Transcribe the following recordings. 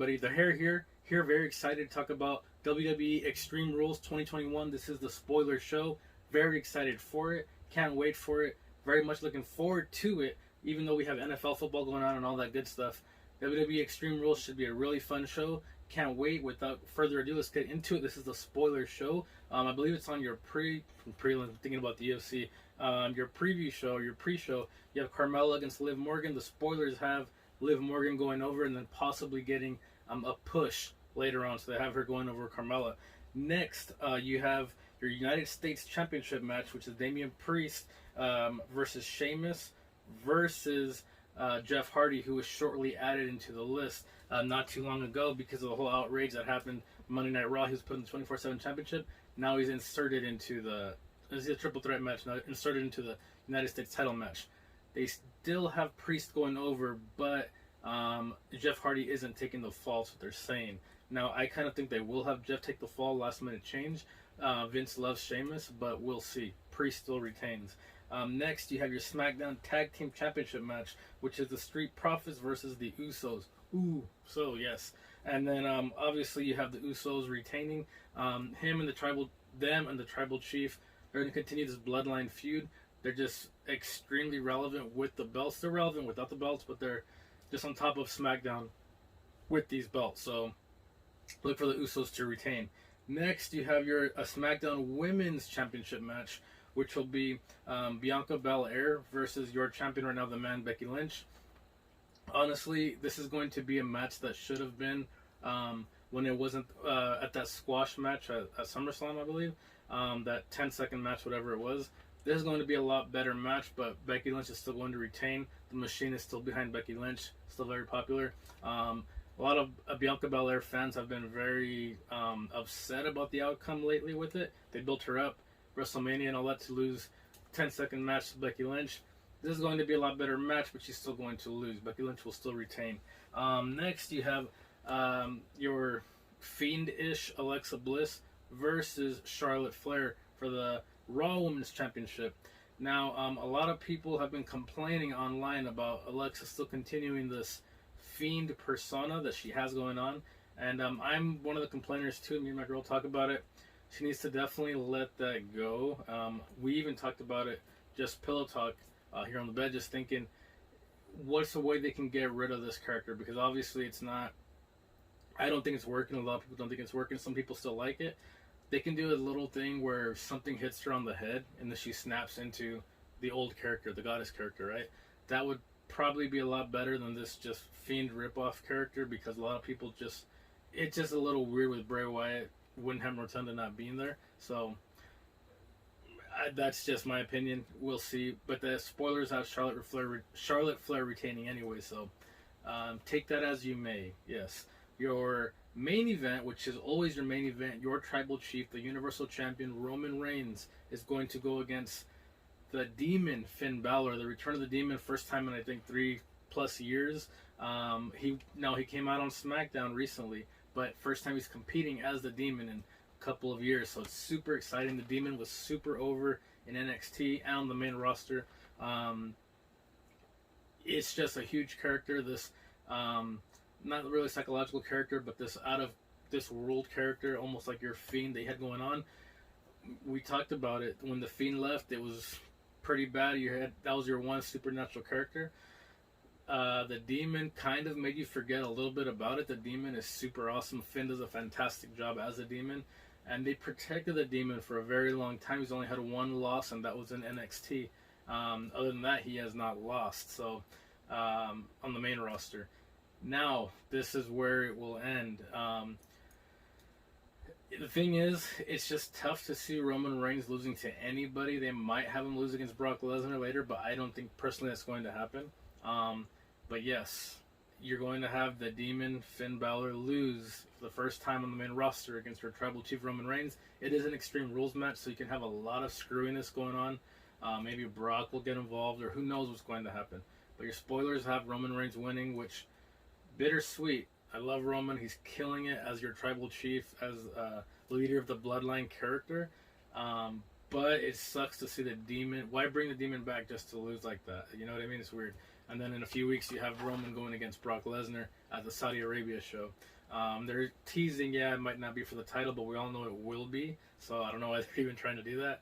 everybody? The hair here, very excited to talk about WWE Extreme Rules 2021. This is the spoiler show. Very excited for it. Can't wait for it. Very much looking forward to it, even though we have NFL football going on and all that good stuff. WWE Extreme Rules should be a really fun show. Can't wait. Without further ado, let's get into it. This is the spoiler show. I believe it's on your prelim, thinking about the UFC. Your preview show, your pre-show. You have Carmella against Liv Morgan. The spoilers have Liv Morgan going over and then possibly getting a push later on. So they have her going over Carmella. Next, you have your United States Championship match, which is Damian Priest versus Sheamus versus Jeff Hardy, who was shortly added into the list not too long ago because of the whole outrage that happened Monday Night Raw. He was put in the 24/7 Championship. Now he's inserted into this is a triple threat match, now inserted into the United States title match. They still have Priest going over, but Jeff Hardy isn't taking the fall, that's what they're saying. Now, I kind of think they will have Jeff take the fall, last minute change. Vince loves Sheamus, but we'll see. Priest still retains. Next, you have your SmackDown Tag Team Championship match, which is the Street Profits versus the Usos. Ooh, so yes. And then obviously you have the Usos retaining. Them and the Tribal Chief are going to continue this bloodline feud. They're just extremely relevant with the belts. They're relevant without the belts, but they're just on top of SmackDown with these belts. So look for the Usos to retain. Next, you have your SmackDown Women's Championship match, which will be Bianca Belair versus your champion right now, the man, Becky Lynch. Honestly, this is going to be a match that should have been when it wasn't at that squash match at SummerSlam, I believe. That 10-second match, whatever it was. This is going to be a lot better match, but Becky Lynch is still going to retain. The Machine is still behind Becky Lynch, still very popular. A lot of Bianca Belair fans have been very upset about the outcome lately with it. They built her up, WrestleMania and all that, to lose 10-second match to Becky Lynch. This is going to be a lot better match, but she's still going to lose. Becky Lynch will still retain. Next, you have your Fiend-ish Alexa Bliss versus Charlotte Flair for the Raw Women's Championship. Now, a lot of people have been complaining online about Alexa still continuing this Fiend persona that she has going on. And I'm one of the complainers too. Me and my girl talk about it. She needs to definitely let that go. We even talked about it, just pillow talk here on the bed, just thinking, what's the way they can get rid of this character? Because obviously it's not, I don't think it's working. A lot of people don't think it's working. Some people still like it. They can do a little thing where something hits her on the head and then she snaps into the old character, the goddess character, right? That would probably be a lot better than this just Fiend ripoff character, because a lot of people it's just a little weird with Bray Wyatt, Windham Rotunda not being there. So that's just my opinion. We'll see. But the spoilers have Charlotte Flair retaining anyway, so take that as you may. Yes. Your main event, which is always your main event, your Tribal Chief, the Universal Champion, Roman Reigns, is going to go against the Demon, Finn Balor. The return of the Demon, first time in I think 3+ years. He came out on SmackDown recently, but first time he's competing as the Demon in a couple of years, so it's super exciting. The Demon was super over in NXT and on the main roster. It's just a huge character. This not really psychological character, but this out of this world character, almost like your Fiend they had going on. We talked about it when the Fiend left. It was pretty bad. That was your one supernatural character. The Demon kind of made you forget a little bit about it. The Demon is super awesome. Finn does a fantastic job as a Demon, and they protected the Demon for a very long time. He's only had one loss, and that was in NXT. Other than that, he has not lost. So on the main roster. Now, this is where it will end. The thing is, it's just tough to see Roman Reigns losing to anybody. They might have him lose against Brock Lesnar later, but I don't think personally that's going to happen. But yes, you're going to have the Demon, Finn Balor, lose for the first time on the main roster against your Tribal Chief, Roman Reigns. It is an Extreme Rules match, so you can have a lot of screwiness going on. Maybe Brock will get involved, or who knows what's going to happen. But your spoilers have Roman Reigns winning, which, bittersweet. I love Roman. He's killing it as your Tribal Chief, as leader of the Bloodline character. But it sucks to see the Demon. Why bring the Demon back just to lose like that? You know what I mean? It's weird. And then in a few weeks, you have Roman going against Brock Lesnar at the Saudi Arabia show. They're teasing, yeah, it might not be for the title, but we all know it will be. So I don't know why they're even trying to do that.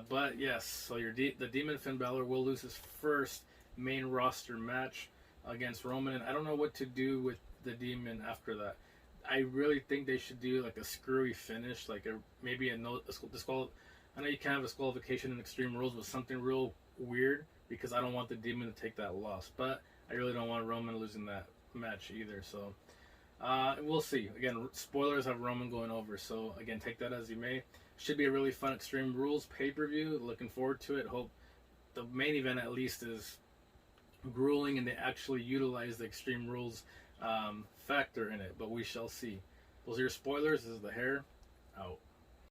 But yes, so the Demon Finn Balor will lose his first main roster match against Roman, and I don't know what to do with the Demon after that. I really think they should do like a screwy finish, like maybe I know you can have a disqualification in Extreme Rules, but something real weird because I don't want the Demon to take that loss. But I really don't want Roman losing that match either. So we'll see. Again, spoilers have Roman going over. So again, take that as you may. Should be a really fun Extreme Rules pay-per-view. Looking forward to it. Hope the main event at least is grueling and they actually utilize the Extreme Rules factor in it. But we shall see. Those are your spoilers. This is the hair out.